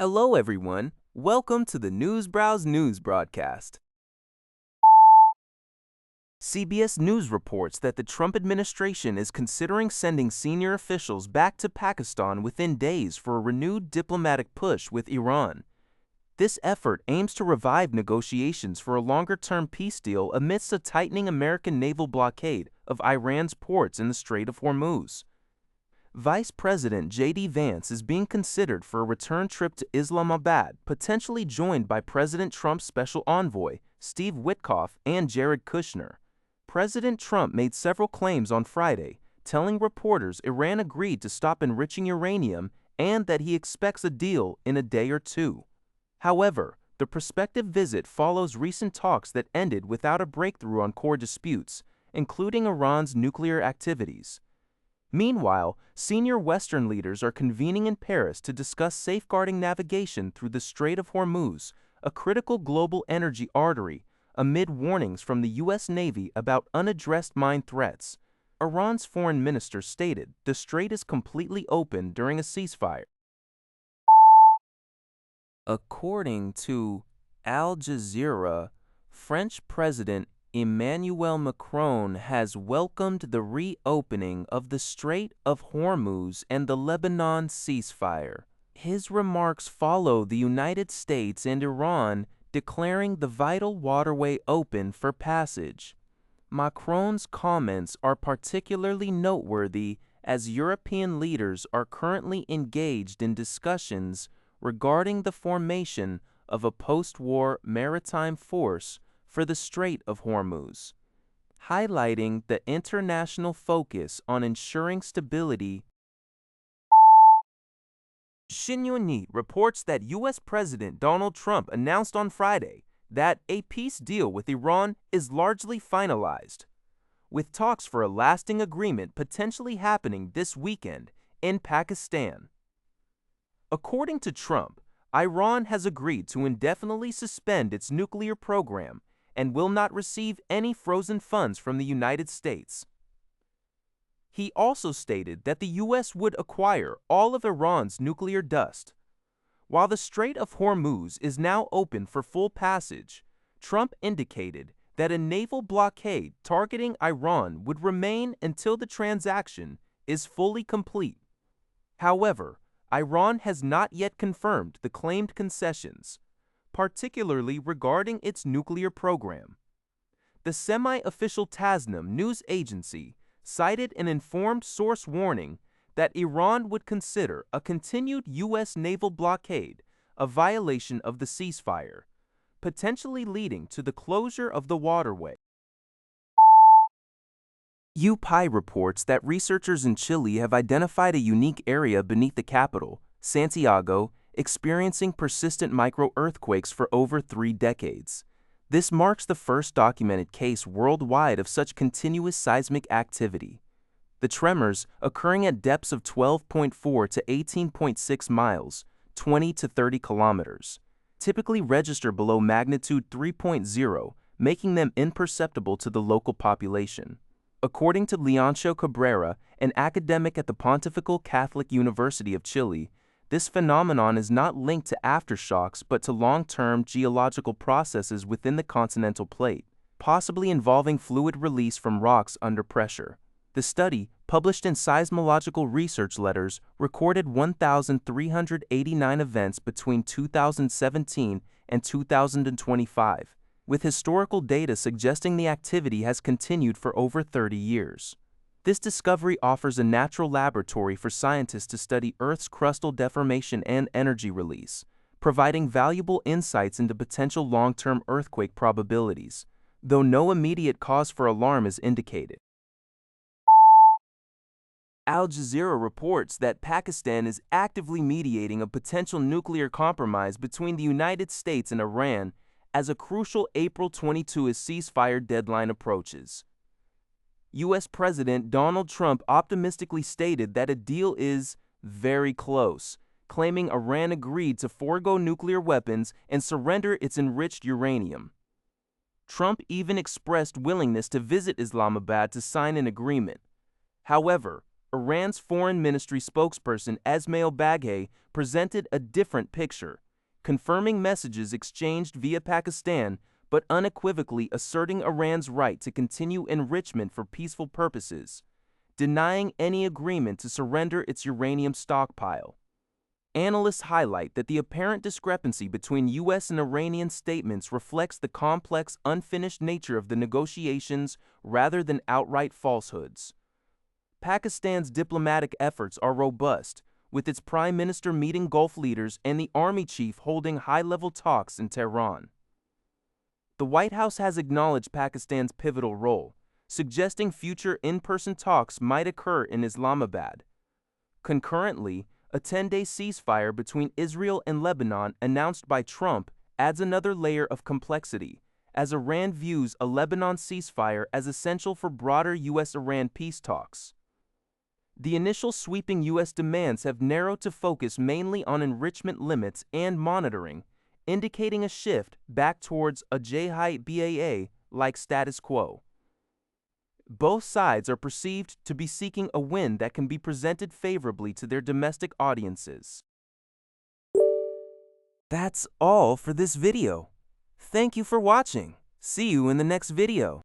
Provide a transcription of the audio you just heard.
Hello, everyone. Welcome to the Newsbrowse News broadcast. CBS News reports that the Trump administration is considering sending senior officials back to Pakistan within days for a renewed diplomatic push with Iran. This effort aims to revive negotiations for a longer-term peace deal amidst a tightening American naval blockade of Iran's ports in the Strait of Hormuz. Vice President J.D. Vance is being considered for a return trip to Islamabad, potentially joined by President Trump's special envoy, Steve Witkoff, and Jared Kushner. President Trump made several claims on Friday, telling reporters Iran agreed to stop enriching uranium and that he expects a deal in a day or two. However, the prospective visit follows recent talks that ended without a breakthrough on core disputes, including Iran's nuclear activities. Meanwhile, senior Western leaders are convening in Paris to discuss safeguarding navigation through the Strait of Hormuz, a critical global energy artery, amid warnings from the U.S. Navy about unaddressed mine threats. Iran's foreign minister stated the strait is completely open during a ceasefire. According to Al Jazeera, French President Emmanuel Macron has welcomed the reopening of the Strait of Hormuz and the Lebanon ceasefire. His remarks follow the United States and Iran declaring the vital waterway open for passage. Macron's comments are particularly noteworthy as European leaders are currently engaged in discussions regarding the formation of a post-war maritime force for the Strait of Hormuz, highlighting the international focus on ensuring stability. Xinhua reports that U.S. President Donald Trump announced on Friday that a peace deal with Iran is largely finalized, with talks for a lasting agreement potentially happening this weekend in Pakistan. According to Trump, Iran has agreed to indefinitely suspend its nuclear program and will not receive any frozen funds from the United States. He also stated that the U.S. would acquire all of Iran's nuclear dust. While the Strait of Hormuz is now open for full passage, Trump indicated that a naval blockade targeting Iran would remain until the transaction is fully complete. However, Iran has not yet confirmed the claimed concessions, particularly regarding its nuclear program. The semi-official Tasnim news agency cited an informed source warning that Iran would consider a continued U.S. naval blockade a violation of the ceasefire, potentially leading to the closure of the waterway. UPI reports that researchers in Chile have identified a unique area beneath the capital, Santiago, experiencing persistent micro-earthquakes for over 3 decades. This marks the first documented case worldwide of such continuous seismic activity. The tremors, occurring at depths of 12.4 to 18.6 miles, 20 to 30 kilometers, typically register below magnitude 3.0, making them imperceptible to the local population. According to Leoncio Cabrera, an academic at the Pontifical Catholic University of Chile, this phenomenon is not linked to aftershocks but to long-term geological processes within the continental plate, possibly involving fluid release from rocks under pressure. The study, published in Seismological Research Letters, recorded 1,389 events between 2017 and 2025, with historical data suggesting the activity has continued for over 30 years. This discovery offers a natural laboratory for scientists to study Earth's crustal deformation and energy release, providing valuable insights into potential long-term earthquake probabilities, though no immediate cause for alarm is indicated. Al Jazeera reports that Pakistan is actively mediating a potential nuclear compromise between the United States and Iran as a crucial April 22 ceasefire deadline approaches. U.S. President Donald Trump optimistically stated that a deal is very close, claiming Iran agreed to forego nuclear weapons and surrender its enriched uranium. Trump even expressed willingness to visit Islamabad to sign an agreement. However, Iran's Foreign Ministry spokesperson Esmail Baghaei presented a different picture, confirming messages exchanged via Pakistan but unequivocally asserting Iran's right to continue enrichment for peaceful purposes, denying any agreement to surrender its uranium stockpile. Analysts highlight that the apparent discrepancy between U.S. and Iranian statements reflects the complex, unfinished nature of the negotiations rather than outright falsehoods. Pakistan's diplomatic efforts are robust, with its prime minister meeting Gulf leaders and the army chief holding high-level talks in Tehran. The White House has acknowledged Pakistan's pivotal role, suggesting future in-person talks might occur in Islamabad. Concurrently, a 10-day ceasefire between Israel and Lebanon announced by Trump adds another layer of complexity, as Iran views a Lebanon ceasefire as essential for broader U.S.-Iran peace talks. The initial sweeping U.S. demands have narrowed to focus mainly on enrichment limits and monitoring, indicating a shift back towards a JHBAA-like status quo. Both sides are perceived to be seeking a win that can be presented favorably to their domestic audiences. That's all for this video. Thank you for watching. See you in the next video.